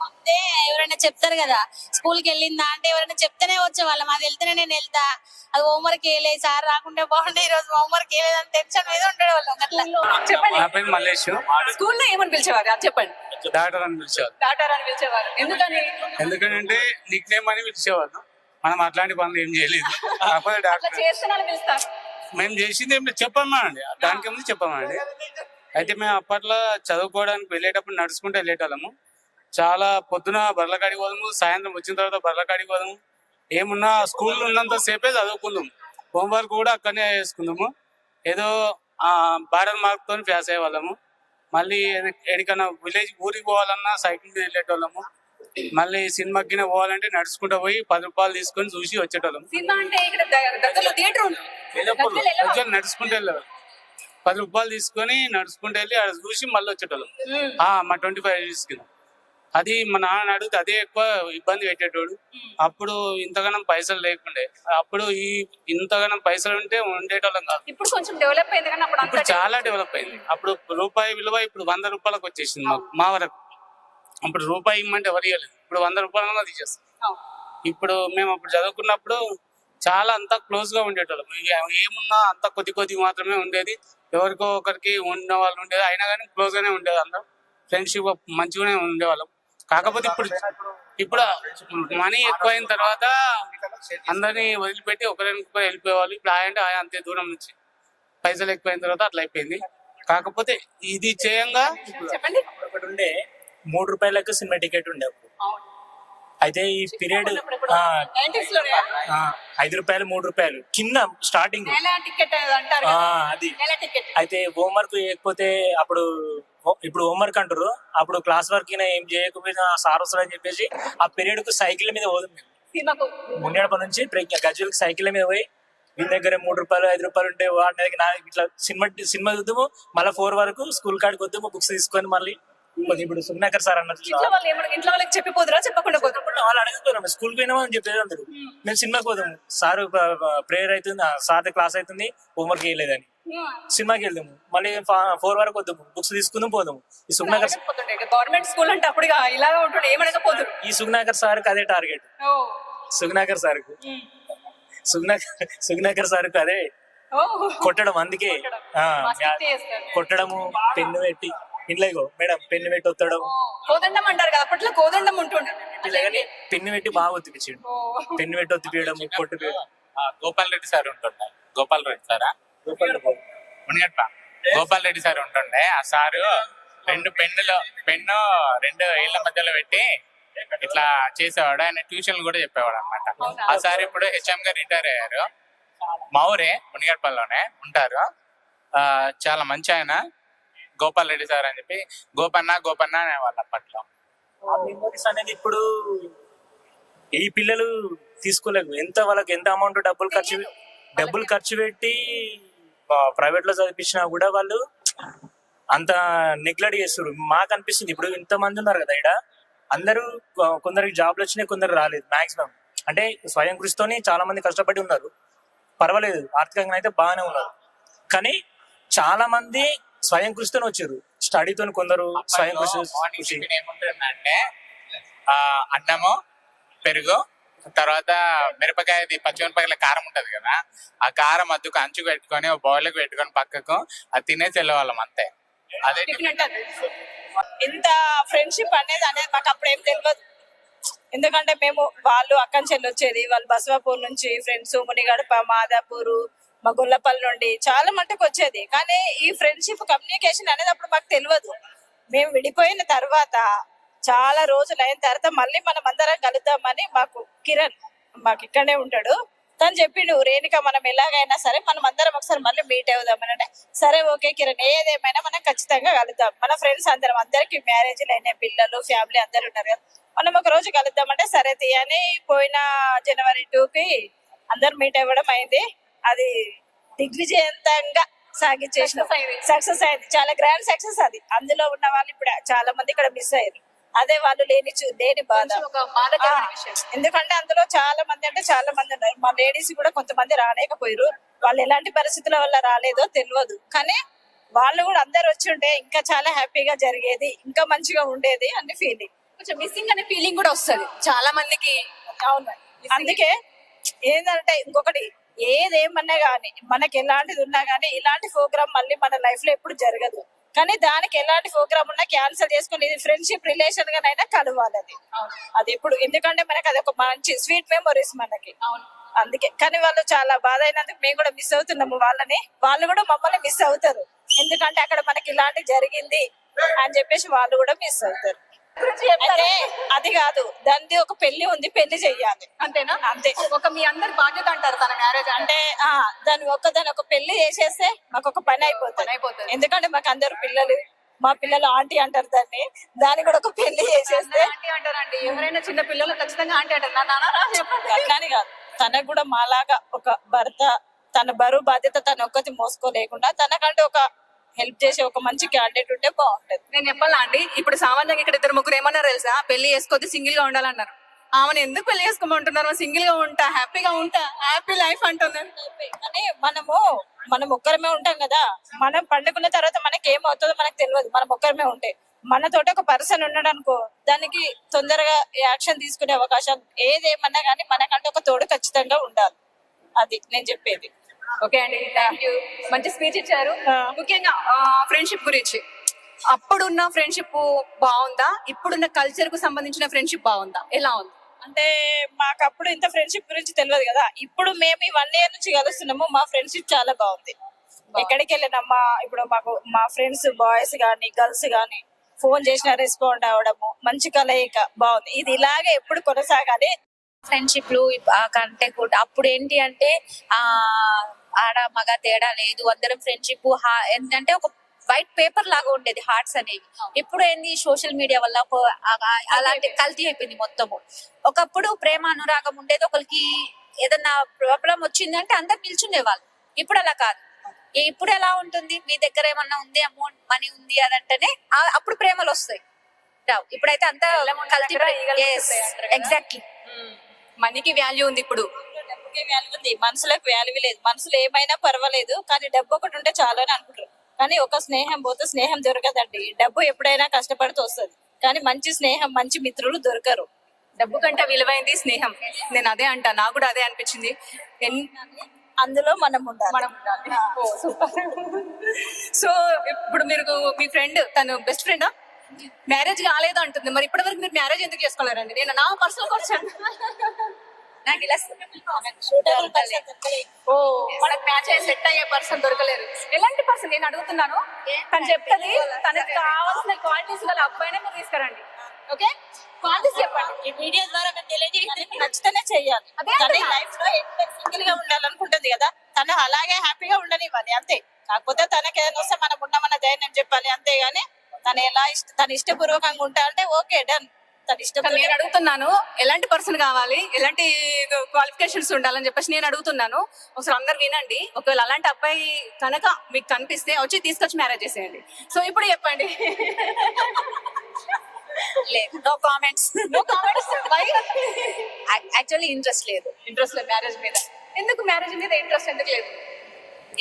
అంటే ఎవరైనా చెప్తారు కదా, స్కూల్ కి వెళ్ళిందా అంటే ఎవరైనా చెప్తేనే వచ్చేవాళ్ళం. అది వెళ్తేనే నేను వెళ్తా, అది హోంవర్క్ వేయలేదు, సార్ రాకుంటే బాగుండే, ఈ రోజు హోంవర్క్ వేయలేదని టెన్షన్ మీద ఉండేవాళ్ళం. అట్లా చెప్పండి, నా పేరు మల్లేష్. స్కూల్లో ఏమని పిలిచేవారు? అది చెప్పండి. డాక్టర్ అని పిలిచేవారు. డాక్టర్ అని పిలిచేవారు. ఎందుకని? ఎందుకంటే నిక్ నేమ్ అని పిలిచేవారు. మనం అట్లాంటి పనులు ఏం చేయలేదు. కాకపోతే అట్లా డాక్టర్ చేస్తున్నాను పిలుస్తారు. మేము చేసింది ఏం చెప్పామండి, దానికి ముందు చెప్పామండి. అయితే మేము అప్పట్లో చదువుకోవడానికి వెళ్ళేటప్పుడు నడుచుకుంటూ వెళ్ళేటోళ్ళము. చాలా పొద్దున బర్లకాడికి పోదాము, సాయంత్రం వచ్చిన తర్వాత బర్లకాడికి పోదాము. ఏమున్నా స్కూల్లో ఉన్నంత సేపే చదువుకుందాం, హోంవర్క్ కూడా అక్కడనే చేసుకుందాము. ఏదో బార్డర్ మార్క్తో పాస్ అయ్యేవాళ్ళము. మళ్ళీ ఎక్కడికైనా విలేజ్ ఊరికి పోవాలన్నా సైకిల్ మీద వెళ్ళేటోళ్ళము. మళ్ళీ సినిమాకి పోవాలంటే నడుచుకుంటూ పోయి 10 రూపాయలు తీసుకొని చూసి వచ్చేటోళ్ళము. సినిమా అంటే ఇక్కడ దగ్గరలో థియేటర్ ఉంది. కొంచెం నడుచుకుంటూ వెళ్ళేవాళ్ళం. 10 రూపాయలు తీసుకొని నడుచుకుంటూ వెళ్ళి అక్కడ చూసి మళ్ళీ వచ్చేటోళ్ళం. మా 25 years కింద. అది మా నాన్న అడిగితే అదే ఎక్కువ ఇబ్బంది పెట్టేటోడు. అప్పుడు ఇంతగానం పైసలు లేకుండే, అప్పుడు ఇంతగానం పైసలు ఉంటే ఉండేటోళ్ళం కాదు. ఇప్పుడు కొంచెం డెవలప్ అయింది కానీ అప్పుడు ఇప్పుడు చాలా డెవలప్ అయింది. అప్పుడు రూపాయి విలువ ఇప్పుడు 100 రూపాయలకు వచ్చేసింది మా వరకు. అప్పుడు రూపాయి ఇమ్మంటే ఎవరు ఇవ్వలేదు, ఇప్పుడు 100 రూపాయలన్నా తీసేస్తాం. ఇప్పుడు మేము అప్పుడు చదువుకున్నప్పుడు చాలా అంతా క్లోజ్ గా ఉండేటోళ్ళం. ఏమున్నా అంత కొద్ది మాత్రమే ఉండేది. ఎవరికో ఒకరికి ఉన్న వాళ్ళు ఉండేది, అయినా కానీ క్లోజ్ గానే ఉండేది. అందరం ఫ్రెండ్షిప్ మంచిగానే ఉండేవాళ్ళం. కాకపోతే ఇప్పుడు మనీ ఎక్కువ అయిన తర్వాత అందరినీ వదిలిపెట్టి ఒకరికొకరు వెళ్ళిపోయేవాళ్ళు. ఇప్పుడు ఆయన అంతే దూరం నుంచి పైసలు ఎక్కువైన తర్వాత అట్లా అయిపోయింది. కాకపోతే ఇది చేయంగా చెప్పండి. ఒకటి ఉండే 3 రూపాయలకు సినిమా టికెట్ ఉండే అప్పుడు. అయితే ఈ పీరియడ్ 90s లోనే 5 రూపాయలు 3 రూపాయలు కింద స్టార్టింగ్ నెల టికెట్ అంటారు కదా. అది. నెల టికెట్. అయితే హోంవర్క్ చేయకపోతే అప్పుడు ఇప్పుడు హోంవర్క్ అంటారు, అప్పుడు క్లాస్ వర్క్ ఏం చేయకపోయినా సార్ వస్తారని చెప్పేసి ఆ పీరియడ్ కు సైకిల్ మీద పోదాం మేము. సినిమాకు మున్నేడప నుంచి గజ్వెల్కి సైకిల్ మీద పోయి వీళ్ళ దగ్గర 3 రూపాయలు 5 రూపాయలు ఉంటే వాడి దగ్గర ఇట్లా సినిమా చూద్దాము. మళ్ళీ 4 వరకు స్కూల్ కాడికి వద్దాము, బుక్స్ తీసుకొని మళ్ళీ ఇప్పుడు సుగ్నాకర్ సార్ అన్నట్టు ఇంట్లో వాళ్ళకి చెప్పిపోదురా? చెప్పకుండా పోతారు. వాళ్ళు అడుగుతున్నారు స్కూల్ పోయినామా అని చెప్పేది అందరు. మేము సినిమాకి పోదాము, సార్ ప్రేయర్ అవుతుంది, సార్ క్లాస్ అవుతుంది, హోంవర్క్ చేయలేదని సినిమాకి వెళ్దాము. మళ్ళీ 4 వరకు వద్దాము, బుక్స్ తీసుకుందాం పోదాము. ఈ సుగ్నాకర్ గవర్నమెంట్ స్కూల్ అంటే అప్పుడు ఇలాగా ఉంటుండే, ఏమనకపోతారు. ఈ సుగ్నాకర్ సార్కి అదే టార్గెట్. సుగ్నాకర్ సార్కు సుగ్నాకర్ సార్కు అదే కొట్టడం. అందుకే కొట్టడము, పెన్ను పెట్టి ఇంట్లో మేడం పెన్ను పెట్టి వత్తడం. కోదండం అంటారు కదా, అప్పట్లో కోదండం ఉంటుండే. పెన్ను పెట్టి బాగా ఒత్తిపించాడు. పెన్ను పెట్టి ఒత్తిపీయడం, కొట్టు గోపాల్ రెడ్డి సార్ ఉంటుండే. గోపాల్ రెడ్డి సారా మునిగట్ల గోపాల్ రెడ్డి సార్ ఉంటుండే. ఆ సారు 2 పెన్ను 2 ఏళ్ల మధ్యలో పెట్టి ఇట్లా చేసేవాడు. ఆయన ట్యూషన్లు కూడా చెప్పేవాడు అనమాట. ఆ సార్ ఇప్పుడు హెచ్ఎం గా రిటైర్ అయ్యారు. మా ఊరే మునిగట్పల్లిలోనే ఉంటారు. చాలా మంచి ఆయన గోపాల్ రెడ్డి సార్ అని చెప్పి గోపన్న అనేవాళ్ళు అప్పట్లో. మెమోరీస్ అనేది ఇప్పుడు ఈ పిల్లలు తీసుకోలేరు. వాళ్ళకి ఎంత అమౌంట్ డబ్బులు ఖర్చు పెట్టి ప్రైవేట్ లో చదివించినా కూడా వాళ్ళు అంత నెగ్లెక్ట్ చేస్తారు. మాకు అనిపిస్తుంది ఇప్పుడు ఇంతమంది ఉన్నారు కదా ఇక్కడ, అందరూ కొందరికి జాబ్లు వచ్చినాయి, కొందరు రాలేదు. మాక్సిమం అంటే స్వయం కృషితోని చాలా మంది కష్టపడి ఉన్నారు, పర్వాలేదు, ఆర్థికంగా అయితే బాగానే ఉన్నారు. కానీ చాలా మంది స్వయం కృషితో వచ్చారు, స్టడీతో కొందరు స్వయం కృషి. ఏముంటుందంటే అన్నము, పెరుగు, తర్వాత మిరపకాయది పచ్చిమిరపకాయల కారం ఉంటది కదా, ఆ కారం అద్దుకు అంచుకు పెట్టుకొని బౌల్కి పెట్టుకొని పక్కకు అది తినేసి వెళ్ళేవాళ్ళం అంతే. అదే ఇంత ఫ్రెండ్షిప్ అనేది మాకు అప్పుడు ఏం తెలియదు. ఎందుకంటే మేము వాళ్ళు అక్కడి చెల్లి వచ్చేది, వాళ్ళు బసవాపూర్ నుంచి ఫ్రెండ్స్, మునిగడప, మాదాపూర్, మా గొల్లపల్లి నుండి చాలా మట్టుకు వచ్చేది. కానీ ఈ ఫ్రెండ్షిప్ కమ్యూనికేషన్ అనేది అప్పుడు మాకు తెలియదు. మేము విడిపోయిన తర్వాత చాలా రోజులు అయిన తర్వాత మళ్ళీ మనం అందరం కలుద్దామని మాకు కిరణ్ మాకు ఇక్కడనే ఉంటాడు. తను చెప్పిండు రేణుక మనం ఎలాగైనా సరే మనం అందరం ఒకసారి మళ్ళీ మీట్ అవుదాం అని. అంటే సరే ఓకే కిరణ్, ఏదేమైనా మనం ఖచ్చితంగా కలుద్దాం, మన ఫ్రెండ్స్ అందరికి మ్యారేజ్లు అయినాయి, పిల్లలు ఫ్యామిలీ అందరు ఉన్నారు కదా, మనం ఒక రోజు కలుద్దాం అంటే సరే తీయని పోయిన January 2కి అందరు మీట్ అవ్వడం అయింది. అది దిగ్విజయంతంగా సాగించేసిన సక్సెస్ అయింది. చాలా గ్రాండ్ సక్సెస్ అది. అందులో ఉన్న వాళ్ళు ఇప్పుడు చాలా మంది ఇక్కడ మిస్ అయ్యారు. అదే వాళ్ళు లేని బాధ. ఎందుకంటే అందులో చాలా మంది ఉన్నారు. మా లేడీస్ కూడా కొంతమంది రాలేకపోయారు. వాళ్ళు ఎలాంటి పరిస్థితుల వల్ల రాలేదో తెలియదు, కానీ వాళ్ళు కూడా అందరు వచ్చి ఉంటే ఇంకా చాలా హ్యాపీగా జరిగేది, ఇంకా మంచిగా ఉండేది అనే ఫీలింగ్. కొంచెం మిస్సింగ్ అనే ఫీలింగ్ కూడా వస్తుంది చాలా మందికి. అవును, అందుకే ఏంటంటే ఇంకొకటి ఏదేమన్నా గానీ మనకి ఎలాంటిది ఉన్నా గానీ ఇలాంటి ప్రోగ్రామ్ మళ్ళీ మన లైఫ్ లో ఎప్పుడు జరగదు. కానీ దానికి ఎలాంటి ప్రోగ్రామ్ ఉన్నా క్యాన్సిల్ చేసుకుని ఇది ఫ్రెండ్షిప్ రిలేషన్ గానైనా కలవాలి అది ఎప్పుడు. ఎందుకంటే మనకి అది ఒక మంచి స్వీట్ మెమొరీస్ మనకి. అందుకే కానీ వాళ్ళు చాలా బాధ అయినందుకు మేము కూడా మిస్ అవుతున్నాము వాళ్ళని, వాళ్ళు కూడా మమ్మల్ని మిస్ అవుతారు. ఎందుకంటే అక్కడ మనకి ఇలాంటి జరిగింది అని చెప్పేసి వాళ్ళు కూడా మిస్ అవుతారు. అయితే అది కాదు, దాన్ని ఒక పెళ్లి ఉంది, పెళ్లి చెయ్యాలి అంతేనా? అంతే. ఒక మీ అందరి బాధ్యత అంటారు తన మ్యారేజ్ అంటే దాని ఒక పెళ్లి చేసేస్తే మాకు ఒక పని అయిపోతుంది. ఎందుకంటే మాకు అందరు పిల్లలు, మా పిల్లలు ఆంటీ అంటారు దాన్ని కూడా ఒక పెళ్లి చేసేస్తే. ఆంటీ అంటారండి, ఎవరైనా చిన్న పిల్లలు ఖచ్చితంగా ఆంటీ అంటారు. నా నాన్న చెప్పండి. అట్లాని కాదు, తనకు కూడా మాలాగా ఒక భర్త, తన బరువు బాధ్యత తన ఒక్కటి మోసుకోలేకుండా తనకంటే ఒక హెల్ప్ చేసే ఒక మంచి క్యాండిడేట్ ఉంటే బాగుంటది. నేను చెప్పాలా అండి, ఇప్పుడు సామాన్యంగా ఇక్కడ 2-3 ఏమన్నారు తెలుసా, పెళ్లి చేసుకోవద్దు సింగిల్ గా ఉండాలన్నారు. ఆమెను ఎందుకు పెళ్లి చేసుకోమంటున్నారు? సింగిల్ గా ఉంటా, హ్యాపీగా ఉంటా, హ్యాపీ లైఫ్ అంటున్నారు. కానీ మనం ఒక్కరమే ఉంటాం కదా, మనం పండుకున్న తర్వాత మనకి ఏమవుతుందో మనకు తెలియదు. మనం ఒక్కరమే ఉంటే మనతోటి ఒక పర్సన్ ఉన్నాడు అనుకో, దానికి తొందరగా యాక్షన్ తీసుకునే అవకాశం ఏదేమన్నా కానీ మనకంటే ఒక తోడు ఖచ్చితంగా ఉండాలి. అది నేను చెప్పేది. ఓకే అండి, థ్యాంక్ యూ. మంచి స్పీచ్ ఇచ్చారు. ముఖ్యంగా ఫ్రెండ్షిప్ గురించి, అప్పుడున్న ఫ్రెండ్షిప్ బాగుందా, ఇప్పుడున్న కల్చర్ కు సంబంధించిన ఫ్రెండ్షిప్ బాగుందా, ఎలా ఉంది? అంటే మాకు అప్పుడు ఇంత ఫ్రెండ్షిప్ గురించి తెలియదు కదా, ఇప్పుడు మేము ఈ 1 year నుంచి కలుస్తున్నాము, మా ఫ్రెండ్షిప్ చాలా బాగుంది. ఎక్కడికి వెళ్ళినా ఇప్పుడు మా ఫ్రెండ్స్ బాయ్స్ గానీ గర్ల్స్ గానీ ఫోన్ చేసిన రెస్పాండ్ అవడము, మంచి కలయిక బాగుంది. ఇది ఇలాగే ఎప్పుడు కొనసాగాలి. ఫ్రెండ్షిప్ లు కంటే కూడా అప్పుడు ఏంటి అంటే ఆడ మగ తేడా లేదు, అందరం ఫ్రెండ్షిప్ ఏంటంటే ఒక వైట్ పేపర్ లాగా ఉండేది హార్ట్స్ అనేవి. ఇప్పుడు ఏంది సోషల్ మీడియా వల్ల అలాంటి కల్తీ అయిపోయింది మొత్తము. ఒకప్పుడు ప్రేమ అనురాగం ఉండేది, ఒకరికి ఏదన్నా ప్రాబ్లం వచ్చిందంటే అందరు నిల్చుండే వాళ్ళు. ఇప్పుడు అలా కాదు. ఇప్పుడు ఎలా ఉంటుంది, మీ దగ్గర ఏమన్నా ఉంది, అమౌంట్ మనీ ఉంది అదంటేనే అప్పుడు ప్రేమలు వస్తాయి. ఇప్పుడైతే అంతా ఎగ్జాక్ట్లీ మనీకి వాల్యూ ఉంది ఇప్పుడు. డబ్బుకి వాల్యూ ఉంది, మనసులకు వాల్యూ లేదు. మనసులో ఏమైనా పర్వాలేదు, కానీ డబ్బు ఒకటి ఉంటే చాలు అని అనుకుంటారు. కానీ ఒక స్నేహం పోతే స్నేహం దొరకదండి. డబ్బు ఎప్పుడైనా కష్టపడితే వస్తుంది, కానీ మంచి స్నేహం, మంచి మిత్రులు దొరకరు. డబ్బు కంటే విలువైంది స్నేహం. నేను అదే అంటా, నాకు కూడా అదే అనిపించింది. అందులో మనం ఉండాలి. సో ఇప్పుడు మీరు మీ ఫ్రెండ్, తను బెస్ట్ ఫ్రెండా, మ్యారేజ్ కాలేదు అంటుంది. మరి ఇప్పటి వరకు మీరు మ్యారేజ్ ఎందుకు చేసుకోలేరండి? నేను నా పర్సనల్ క్వశ్చన్. నాకు ఇలా మనకు మ్యాచ్ అయ్యే సెట్ అయ్యే పర్సన్ దొరకలేరు. ఎలాంటి పర్సన్ నేను అడుగుతున్నాను, తను చెప్తుంది తనకు కావాల్సిన క్వాలిటీస్ గల అబ్బాయినే మీరు తీసుకురండి. ఓకే, క్వాలిటీస్ చెప్పండి. ఈ వీడియో ద్వారా తెలియజేసి నచ్చితేనే చెయ్యాలి. అదే లైఫ్ లో సింగిల్ గా ఉండాలనుకుంటుంది కదా, తను అలాగే హ్యాపీగా ఉండనివ్వాలి అంతే. కాకపోతే తనకి ఏదైనా వస్తే మనం ఉన్నామన్న ధైర్యం చెప్పాలి అంతేగాని తను తన ఇష్టపూర్వకంగా ఉంటా అంటే ఓకే డన్. తన ఇష్టం. నేను అడుగుతున్నాను ఎలాంటి పర్సన్ కావాలి, ఎలాంటి క్వాలిఫికేషన్స్ ఉండాలని చెప్పేసి నేను అడుగుతున్నాను. ఒకసారి అందరు వినండి. ఒకవేళ అలాంటి అబ్బాయి కనుక మీకు కనిపిస్తే వచ్చి తీసుకొచ్చి మ్యారేజ్ చేసేయండి. సో ఇప్పుడు చెప్పండి. No comments. No comments. Actually interest లేదు మ్యారేజ్ మీద. ఎందుకు మ్యారేజ్ మీద ఇంట్రెస్ట్ ఎందుకు లేదు?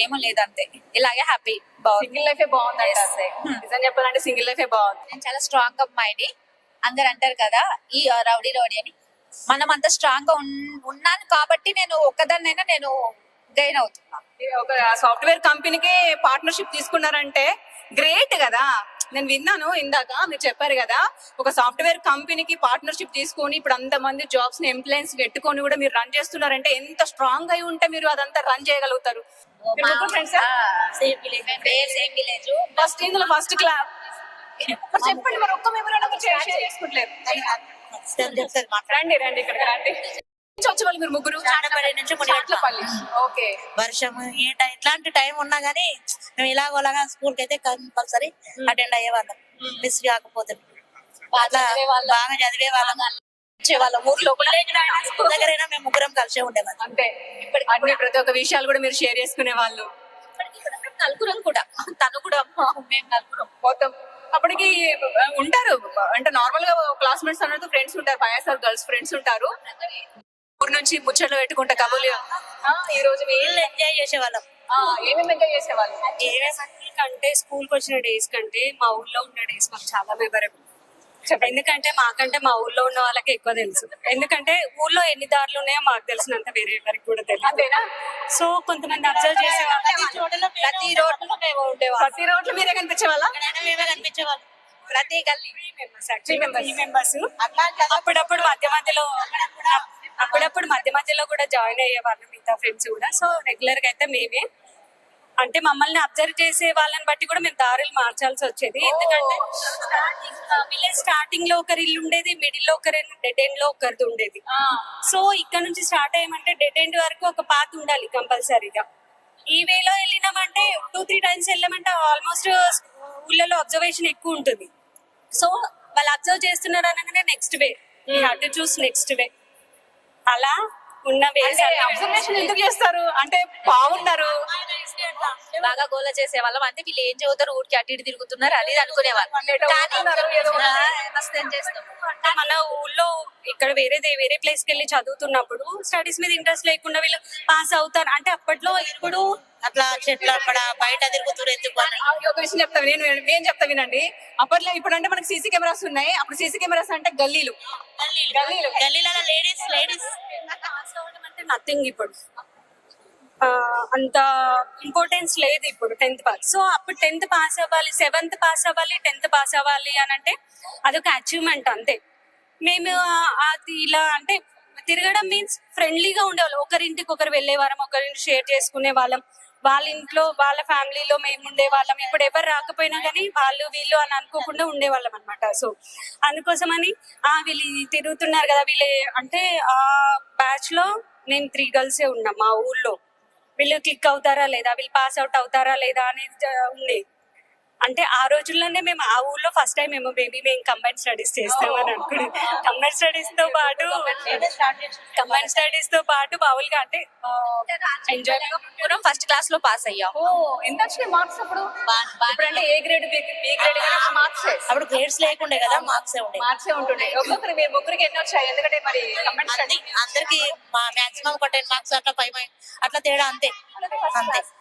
ఏమో లేదు, అంతే. ఇలాగే హ్యాపీ, బాగుంది. సింగిల్ లైఫే బాగుంది. నిజం చెప్పాలంటే సింగిల్ లైఫే బాగుంది. నేను చాలా స్ట్రాంగ్ అమ్మాయిని. అందరు అంటారు కదా ఈ రౌడీ అని, మనం అంత స్ట్రాంగ్ గా ఉన్నాను కాబట్టి నేను ఒక్కదాన్నైనా నేను గెయిన్ అవుతున్నా. ఒక సాఫ్ట్వేర్ కంపెనీకి పార్ట్నర్షిప్ తీసుకున్నారంటే గ్రేట్ కదా. నేను విన్నాను ఇందాక మీరు చెప్పారు కదా, ఒక సాఫ్ట్వేర్ కంపెనీకి పార్ట్నర్షిప్ తీసుకొని ఇప్పుడు అంతమంది జాబ్స్ ని ఎంప్లాయీస్ పెట్టుకొని కూడా మీరు రన్ చేస్తున్నారంటే ఎంత స్ట్రాంగ్ అయి ఉంటే మీరు అదంతా రన్ చేయగలుగుతారు. Same village. ఫస్ట్ ఇందులో ఫస్ట్ క్లాస్ చెప్పండి. మరి ఒక్క మెమరీ షేర్ చేసుకుంటలేదు. రండి ఇక్కడికి రండి. నుంచి వచ్చేవాళ్ళు మీరు ముగ్గురు? చాటపల్లి నుంచి మునిగడప. చాట్లపల్లి. ఓకే. వర్షం ఇట్లాంటి టైం ఉన్నా గానీ మేము ఇలాగోలాగా స్కూల్ కి అయితే కంపల్సరీ అటెండ్ అయ్యేవాళ్ళం, మిస్ కాకపోతే. అట్లా బాగా చదివే వాళ్ళం, వాళ్ళ ఊర్లో కూడా స్కూల్ దగ్గరైనా మేము ముగ్గురం కలిసే ఉండేవాళ్ళం. అంతే. అన్ని ప్రతి ఒక్క విషయాలు కూడా మీరు షేర్ చేసుకునే వాళ్ళు. నలుగురం కూడా, తను కూడా మేము నలుగురం మొత్తం అప్పటికి ఉంటారు అంటే నార్మల్ గా క్లాస్మేట్స్ అన్నట్టు ఫ్రెండ్స్ ఉంటారు, బాయ్స్ ఆర్ గర్ల్స్ ఫ్రెండ్స్ ఉంటారు. ఊరు నుంచి ముచ్చట్లు పెట్టుకుంటా కబుర్లు. ఈ రోజు వీళ్ళు ఎంజాయ్ చేసేవాళ్ళం. ఏమేమి ఎంజాయ్ చేసేవాళ్ళు? కంటే స్కూల్ కి వచ్చిన డేస్ కంటే మా ఊర్లో ఉన్న డేస్ మాకు చాలా మెమరబుల్. ఎందుకంటే మాకంటే మా ఊర్లో ఉన్న వాళ్ళకి ఎక్కువ తెలుసు. ఎందుకంటే ఊర్లో ఎన్ని దారులు ఉన్నాయో మాకు తెలిసినంత వేరే ఎవరికి కూడా తెలియదు. అంతేనా? సో కొంతమంది అబ్జర్వ్ చేసే ప్రతి రోడ్లో మేము ఉండేవాళ్ళం, ప్రతి రోడ్లు మీరే కనిపించే వాళ్ళ? మేమే కనిపించేవాళ్ళం. ప్రతి గల్లీ మెంబర్స్ అప్పుడప్పుడు మధ్య మధ్యలో కూడా జాయిన్ అయ్యే వాళ్ళం, మిగతా ఫ్రెండ్స్ కూడా. సో రెగ్యులర్ గా అయితే మేమే అంటే మమ్మల్ని అబ్జర్వ్ చేసే వాళ్ళని బట్టి కూడా మేము దారులు మార్చాల్సి వచ్చేది. ఎందుకంటే విలేజ్ స్టార్టింగ్ లో ఒకరి ఇల్లు ఉండేది, మిడిల్ లో ఒకరి, డెడ్ ఎండ్ లో ఒకరిది ఉండేది. సో ఇక్కడ నుంచి స్టార్ట్ అయ్యామంటే డెడ్ ఎండ్ వరకు ఒక పాత్ ఉండాలి కంపల్సరీగా. ఈ వేలో వెళ్ళినామంటే 2-3 టైమ్స్ వెళ్ళామంటే ఆల్మోస్ట్ ఊళ్ళలో అబ్జర్వేషన్ ఎక్కువ ఉంటుంది. సో వాళ్ళు అబ్జర్వ్ చేస్తున్నారు అనగానే next way to choose next వే. అలా ఉన్న వేస్ అబ్జర్వేషన్ ఎందుకు చేస్తారు అంటే బాగున్నారు బాగా గోల చేసే వాళ్ళం. అంటే వీళ్ళు ఏం చదువుతారు, ఊరికి అటు ఇటు తిరుగుతున్నారు అది ఇది అనుకునేవాళ్ళు. కానీ మస్తు ఏం చేస్తాం అంటే మన ఊళ్ళో ఇక్కడ వేరే ప్లేస్ కి వెళ్ళి చదువుతున్నప్పుడు స్టడీస్ మీద ఇంట్రెస్ట్ లేకుండా వీళ్ళు పాస్ అవుతారు. అంటే అప్పట్లో ఇప్పుడు అట్లా చెట్ల అక్కడ బయట తిరుగుతున్నారు ఎందుకు అని. ఒక విషయం చెప్తా, నేను చెప్తా వినండి. అప్పట్లో ఇప్పుడు అంటే మనకి సీసీ కెమెరాస్ ఉన్నాయి, అప్పుడు సీసీ కెమెరాస్ అంటే గల్లీలు గల్లీలలో లేడీస్ అంటే నథింగ్. ఇప్పుడు అంత ఇంపార్టెన్స్ లేదు ఇప్పుడు 10th పాస్. సో అప్పుడు 10th పాస్ అవ్వాలి, 7th పాస్ అవ్వాలి, 10th పాస్ అవ్వాలి అని అంటే అదొక అచీవ్మెంట్ అంతే. మేము అది ఇలా అంటే తిరగడం మీన్స్ ఫ్రెండ్లీగా ఉండేవాళ్ళం, ఒకరింటికి ఒకరు వెళ్ళేవాళ్ళం, ఒకరింటి షేర్ చేసుకునే వాళ్ళం. వాళ్ళ ఇంట్లో వాళ్ళ ఫ్యామిలీలో మేము ఉండేవాళ్ళం. ఇప్పుడు ఎవరు రాకపోయినా కానీ వాళ్ళు వీళ్ళు అని అనుకోకుండా ఉండేవాళ్ళం అనమాట. సో అందుకోసమని వీళ్ళు తిరుగుతున్నారు కదా వీళ్ళు అంటే ఆ బ్యాచ్ లో నేను 3 గర్ల్సే ఉన్నాం మా ఊర్లో. వీళ్ళు క్లిక్ అవుతారా లేదా, వీళ్ళు పాస్ అవుట్ అవుతారా లేదా అనేది ఉంది. అంటే ఆ రోజుల్లోనే మేము ఆ ఊర్లో ఫస్ట్ టైం మేము కంబైన్ స్టడీస్ చేస్తామని అనుకున్నాం. కంబైన్ స్టడీస్ తో పాటు మామూలుగా అంటే ఎంజాయ్ ఫస్ట్ క్లాస్ లో పాస్ అయ్యాం. ఎంత వచ్చినాయి మార్క్స్ అప్పుడు? ఇప్పుడంటే A grade B grade marks అప్పుడు గ్రేడ్స్ లేకుండే కదా, మార్క్సే ఉండే. మార్క్సే ఉంటుండే. ఒక్కొక్కరు మీరు ముగ్గురికి ఎన్ని వచ్చాయి? ఎందుకంటే మరి కంబైన్ స్టడీ అందరికి మాక్సిమం ఒక 10 మార్క్స్ అట్లా 5 అట్లా తేడా అంతే.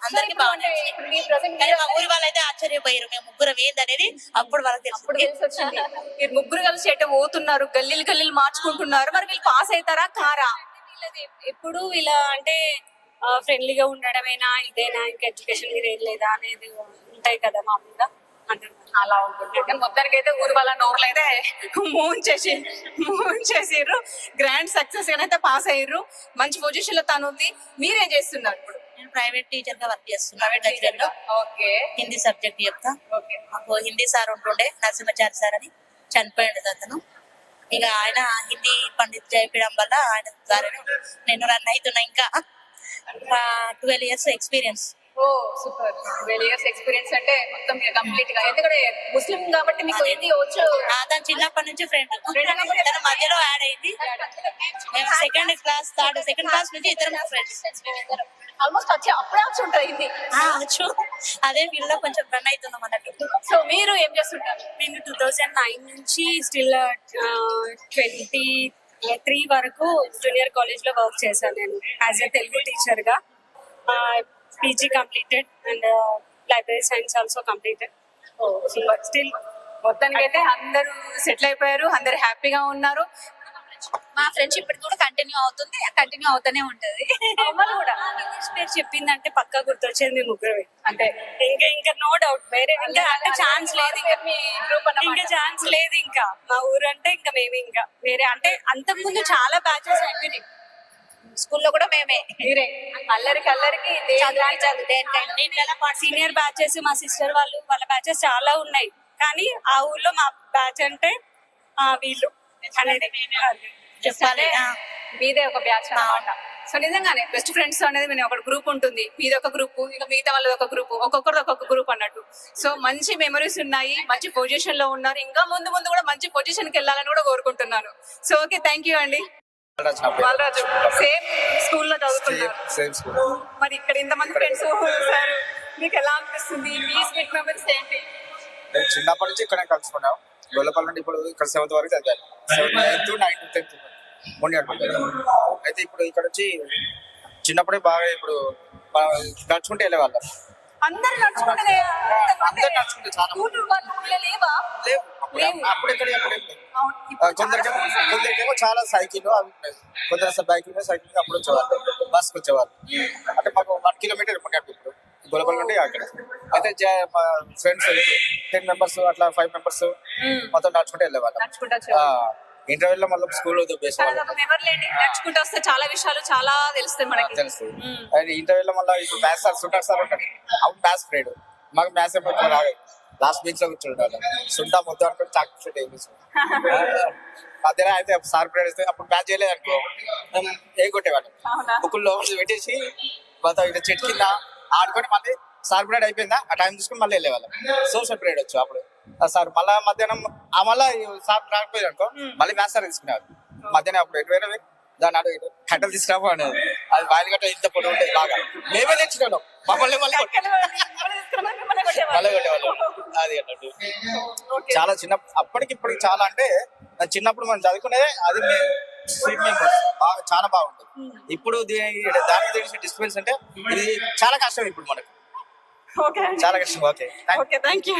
అందరికి బాగుంటాయి. మా ఊరి వాళ్ళైతే ఆశ్చర్యపోయారు మేము ముగ్గురం ఏందనేది అప్పుడు వాళ్ళకి తెలిసి వచ్చింది. మీరు ముగ్గురు కలిసి ఎటు పోతున్నారు, గల్లీలు మార్చుకుంటున్నారు, మరి వీళ్ళు పాస్ అవుతారా కారా? ఎప్పుడు ఇలా అంటే ఫ్రెండ్లీగా ఉండడమేనా ఇదేనా, ఇంకా ఎడ్యుకేషన్ మీద ఏం లేదా అనేది ఉంటాయి కదా మామూలుగా. అలా ఉంటుంది. మొత్తానికి అయితే ఊరు వాళ్ళ నోర్లు అయితే మూవ్ చేసిర్రు. గ్రాండ్ సక్సెస్ అయితే పాస్ అయ్యారు. మంచి పొజిషన్ లో తను ఉంది. మీరేం చేస్తున్నారు ఇప్పుడు? నేను ప్రైవేట్ టీచర్ గా వర్క్ చేస్తున్నాను. ఓకే. హిందీ సబ్జెక్ట్ చెప్తా. ఓకే. మాకు హిందీ సార్ ఉంటుండే, నరసింహాచారి సార్ అని, చనిపోయాడు అతను. ఇక ఆయన హిందీ పండిత్ చేయించడం వల్ల ఆయన ద్వారా నేను రన్ అవుతున్నా. ఇంకా 12 years ఎక్స్పీరియన్స్. ఓ సూపర్. 12 years ఎక్స్పీరియన్స్ అంటే మొత్తం కంప్లీట్ గా. ఎందుకంటే ముస్లిం కాబట్టి మీకు హిందీ వచ్చు. తను చిన్నప్పటి నుంచి ఫ్రెండ్ తన మధ్యలో యాడ్ అయింది. మేము సెకండ్ క్లాస్ నుంచి ఇద్దరం ఫ్రెండ్స్. ఆల్మోస్ట్ అప్పుడే వచ్చి ఉంటుంది హిందీ. వచ్చు, అదే ఫీల్డ్ లో కొంచెం రన్ అవుతున్నాం అన్నట్టు. సో మీరు ఏం చేస్తుంటారు? నేను 2009 నుంచి స్టిల్ 23 వరకు జూనియర్ కాలేజ్ లో వర్క్ చేశాను. నేను యాజ్ ఎ తెలుగు టీచర్ గా. PG completed and library science also completed. Still మొత్తానికి అయితే అందరూ సెటిల్ అయిపోయారు, అందరు హ్యాపీగా ఉన్నారు. మా ఫ్రెండ్షిప్ కూడా కంటిన్యూ అవుతూనే ఉంటది. కూడా ఇంగ్లీష్ పేరు చెప్పిందంటే పక్కా గుర్తొచ్చేది మేము ముగ్గురమే. అంటే ఇంకా నో డౌట్ వేరే ఇంకా అంటే ఛాన్స్ లేదు. మీ గ్రూప్ ఇంకా ఛాన్స్ లేదు. ఇంకా మా ఊరు అంటే ఇంకా మేము ఇంకా వేరే అంటే అంతకు ముందు చాలా బ్యాచెస్ అయిపోయినాయి. స్కూల్లో కూడా మేమే మీరే అల్లరికి సీనియర్ బ్యాచెస్ మా సిస్టర్ వాళ్ళ బ్యాచెస్ చాలా ఉన్నాయి. కానీ ఆ ఊర్లో మా బ్యాచ్ అంటే వీళ్ళు అనేది చెప్పాలి. మీదే ఒక బ్యాచ్ అన్నమాట. సో నిజంగానే బెస్ట్ ఫ్రెండ్స్ అనేది మేము ఒక గ్రూప్ ఉంటుంది, మీది ఒక గ్రూప్, ఇంకా మిగతా వాళ్ళది ఒక గ్రూప్, ఒక్కొక్కరు ఒక్కొక్క గ్రూప్ అన్నట్టు. సో మంచి మెమరీస్ ఉన్నాయి, మంచి పొజిషన్ లో ఉన్నారు, ఇంకా ముందు ముందు కూడా మంచి పొజిషన్ కి వెళ్ళాలని కూడా కోరుకుంటున్నాను. సో ఓకే, థ్యాంక్ యూ అండి. బాలరాజు సేమ్ స్కూల్లో చదువుకున్నారు, మరి ఇక్కడ ఇంతమంది ఫ్రెండ్స్ సార్, మీకు ఎలా అనిపిస్తుంది? మీ స్వీట్ మెమరీస్ ఏంటి? నేను చిన్నప్పటి నుంచి ఇక్కడ కలుసుకున్నాం. గొల్లపల్లి నుండి ఇప్పుడు ఇక్కడ 7th వరకు చదివాను. 7th, 8th, 9th, 10th అయితే ఇప్పుడు ఇక్కడ వచ్చి చిన్నప్పుడే బాగా ఇప్పుడు నడుచుకుంటే వెళ్ళేవాళ్ళం. అందరు నడుచుకుంటే అందరు నడుచుకుంటే చాలా లేవా? లేవు అప్పుడు ఇక్కడ కొందరికేమో చాలా సైకిల్ అవి ఉన్నాయి. కొందరు బైక్ మీద సైకిల్ మీద అప్పుడు వచ్చేవాళ్ళు, బస్కి వచ్చేవాళ్ళు. అంటే మాకు 1 కిలోమీటర్ ఉండేది ఇప్పుడు గొల్లపల్లి నుండి అక్కడ. అయితే మా ఫ్రెండ్స్ 10 members అట్లా 5 members మొత్తం నడుచుకుంటే వెళ్ళేవాళ్ళం. ఇంటర్వెల్ లో మళ్ళీ స్కూల్ నడుచుకుంటూ వస్తే చాలా విషయాలు చాలా తెలుస్తాయి మనకి. తెలుస్తుంది. అండ్ ఇంటర్వెల్ లో మళ్ళీ ఇప్పుడు మ్యాథ్స్ సార్ సుంటా సార్ ఉంటాడు, అప్పుడు మ్యాథ్స్ పీరియడ్. మాకు మ్యాథ్స్ ఎక్కువ రాదు, లాస్ట్ బెంచ్ లో కూర్చుంటాడు. సుంటా మొత్తం అనుకుని చాక్లెట్ మధ్యలో అయితే సార్ పీరియడ్ వస్తే అప్పుడు మ్యాథ్స్ చేయలేదు అనుకో ఏ కొట్టేవాడు. బుక్కుల్లో పెట్టేసి మొత్తం ఇట్లా చెట్టు కింద ఆడుకొని మళ్ళీ సార్ పీరియడ్ అయిపోయిందా ఆ టైం చూసుకుని మళ్ళీ వెళ్ళేవాళ్ళం. సోషల్ పీరియడ్ వచ్చు అప్పుడు సార్ మళ్ళా మధ్యాహ్నం మళ్ళీ సార్ రాకపోయారు అనుకో మళ్ళీ మ్యాథ్స్ సార్ తీసుకునేవారు. మధ్యాహ్నం అప్పుడు ఎటువైనా దాన్ని అడుగు కట్టలు తీసుకురాము అనేది. అది వాయిల్ గట్ట ఇంత పొడి ఉంటుంది బాగా, మేమే తెచ్చుకున్నాం మమ్మల్ని మళ్ళీ కొట్టేవాళ్ళం. అది అన్నట్టు చాలా చిన్న అప్పటికి ఇప్పటికి చాలా అంటే చిన్నప్పుడు మనం చదువుకునేదే అది స్వీట్ మెమరీస్ బాగా చాలా బాగుంటుంది. ఇప్పుడు దానికి తెలిసిన డిస్టర్బెన్స్ అంటే ఇది చాలా కష్టం ఇప్పుడు మనకు, చాలా కష్టం. Okay, thank you.